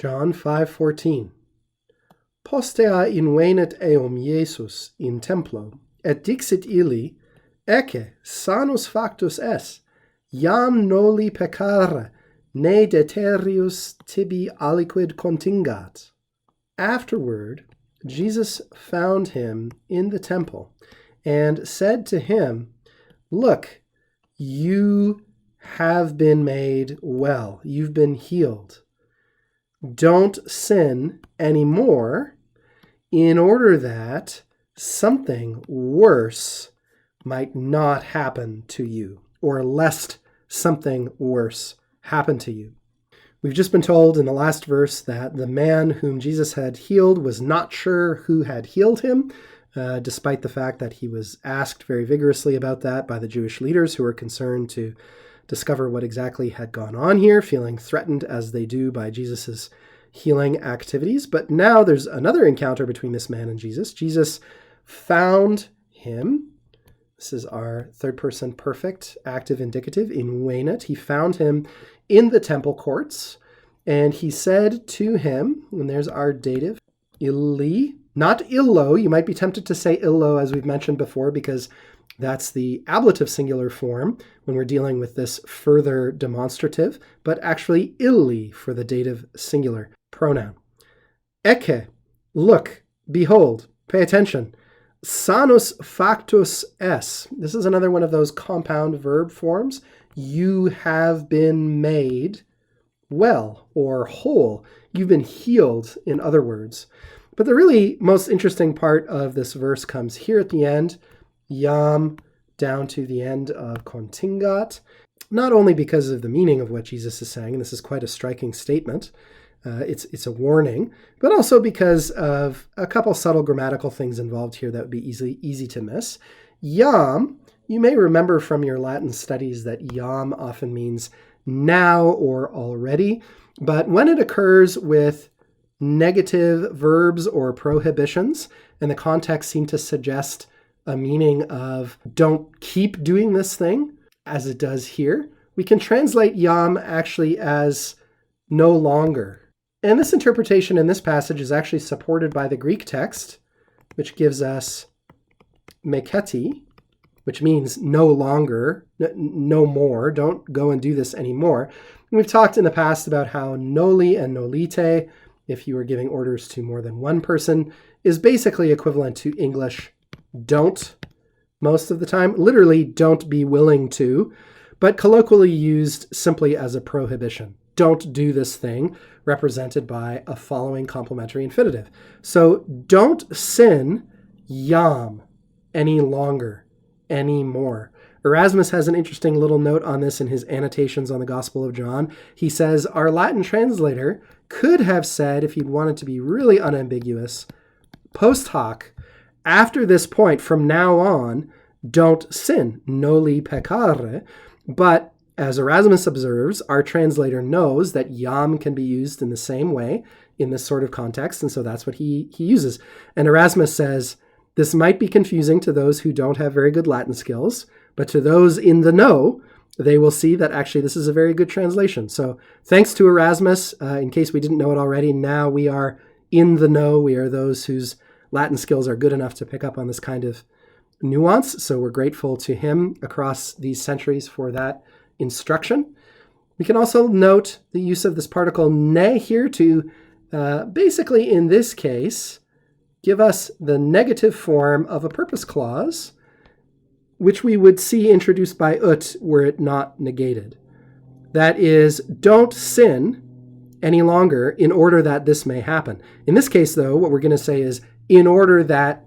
John 5:14. Postea invenet eum Iesus in templo, et dixit illi, ecce sanus factus es, iam noli peccare, ne deterius tibi aliquid contingat. Afterward, Jesus found him in the temple and said to him, "Look, you have been made well. You've been healed. Don't sin anymore in order that something worse might not happen to you, or lest something worse happen to you." We've just been told in the last verse that the man whom Jesus had healed was not sure who had healed him, despite the fact that he was asked very vigorously about that by the Jewish leaders who were concerned to discover what exactly had gone on here, feeling threatened as they do by Jesus's healing activities. But now there's another encounter between this man and Jesus. Jesus found him. This is our third person perfect active indicative, invenet. He found him in the temple courts, and he said to him, and there's our dative, illi, not illo. You might be tempted to say illo, as we've mentioned before, because that's the ablative singular form when we're dealing with this further demonstrative, but actually illi for the dative singular pronoun. Ecce, look, behold, pay attention. Sanus factus es. This is another one of those compound verb forms. You have been made well or whole. You've been healed, in other words. But the really most interesting part of this verse comes here at the end, iam, down to the end of contingat, not only because of the meaning of what Jesus is saying, and this is quite a striking statement, it's a warning, but also because of a couple subtle grammatical things involved here that would be easy to miss. Iam, you may remember from your Latin studies that iam often means now or already, but when it occurs with negative verbs or prohibitions, and the context seemed to suggest a meaning of don't keep doing this thing, as it does here, we can translate iam actually as no longer. And this interpretation in this passage is actually supported by the Greek text, which gives us meketi, which means no longer, no more, don't go and do this anymore. And we've talked in the past about how noli and nolite, if you were giving orders to more than one person, is basically equivalent to English don't most of the time. Literally, don't be willing to, but colloquially used simply as a prohibition. Don't do this thing, represented by a following complementary infinitive. So don't sin iam any longer, anymore. Erasmus has an interesting little note on this in his annotations on the Gospel of John. He says, our Latin translator could have said, if he'd wanted to be really unambiguous, post hoc, after this point, from now on, don't sin, noli peccare, but as Erasmus observes, our translator knows that iam can be used in the same way in this sort of context, and so that's what he uses. And Erasmus says, this might be confusing to those who don't have very good Latin skills, but to those in the know, they will see that actually this is a very good translation. So thanks to Erasmus, in case we didn't know it already, now we are in the know. We are those whose Latin skills are good enough to pick up on this kind of nuance. So we're grateful to him across these centuries for that instruction. We can also note the use of this particle ne here to basically, in this case, give us the negative form of a purpose clause, which we would see introduced by ut were it not negated. That is, don't sin any longer in order that this may happen. In this case, though, what we're going to say is in order that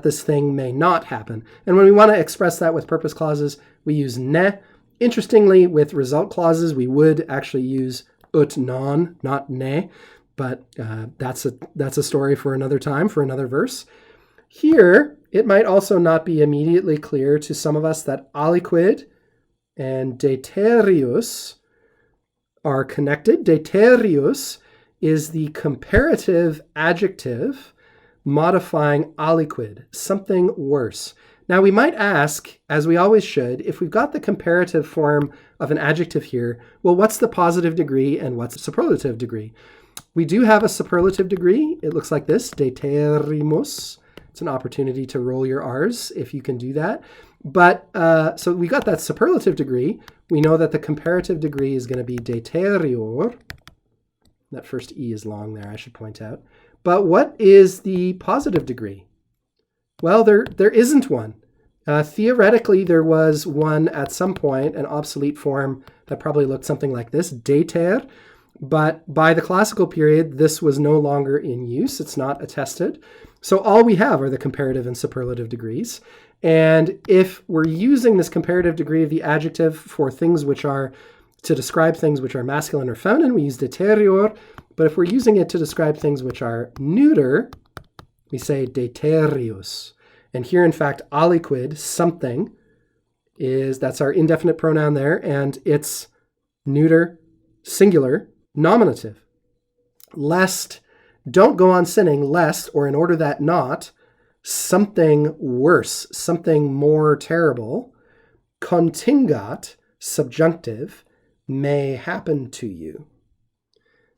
this thing may not happen. And when we want to express that with purpose clauses, we use ne. Interestingly, with result clauses, we would actually use ut non, not ne, but that's a story for another time, for another verse. Here, it might also not be immediately clear to some of us that aliquid and deterius are connected. Deterius is the comparative adjective modifying aliquid, something worse. Now we might ask, as we always should, if we've got the comparative form of an adjective here, well, what's the positive degree and what's the superlative degree? We do have a superlative degree. It looks like this, deterimus. It's an opportunity to roll your R's if you can do that. But so we got that superlative degree. We know that the comparative degree is going to be deterior. That first E is long there, I should point out. But what is the positive degree? Well, there isn't one. Theoretically, there was one at some point, an obsolete form that probably looked something like this, deter. But by the classical period, this was no longer in use. It's not attested. So all we have are the comparative and superlative degrees. And if we're using this comparative degree of the adjective for things which are, to describe things which are masculine or feminine, we use deterior. But if we're using it to describe things which are neuter, we say deterius. And here, in fact, aliquid, something, that's our indefinite pronoun there, and it's neuter, singular, nominative. Lest, don't go on sinning, lest, or in order that not, something worse, something more terrible, contingat, subjunctive, may happen to you.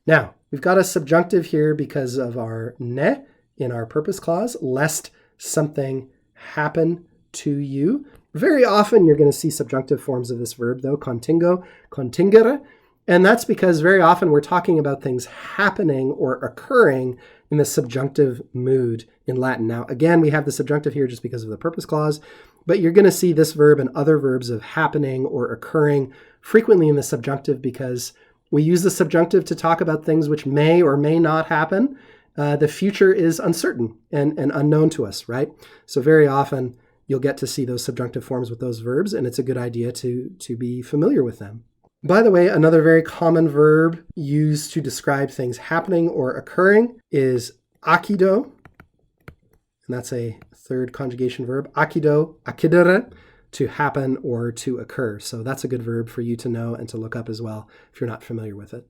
Now, we've got a subjunctive here because of our ne in our purpose clause, lest something happen to you. Very often you're going to see subjunctive forms of this verb, though, contingo, contingere, and that's because very often we're talking about things happening or occurring in the subjunctive mood in Latin. Now, again, we have the subjunctive here just because of the purpose clause, but you're going to see this verb and other verbs of happening or occurring frequently in the subjunctive because we use the subjunctive to talk about things which may or may not happen. The future is uncertain and unknown to us, right? So very often you'll get to see those subjunctive forms with those verbs, and it's a good idea to be familiar with them. By the way, another very common verb used to describe things happening or occurring is Akido, and that's a third conjugation verb. Akido, akidere, to happen or to occur. So that's a good verb for you to know and to look up as well if you're not familiar with it.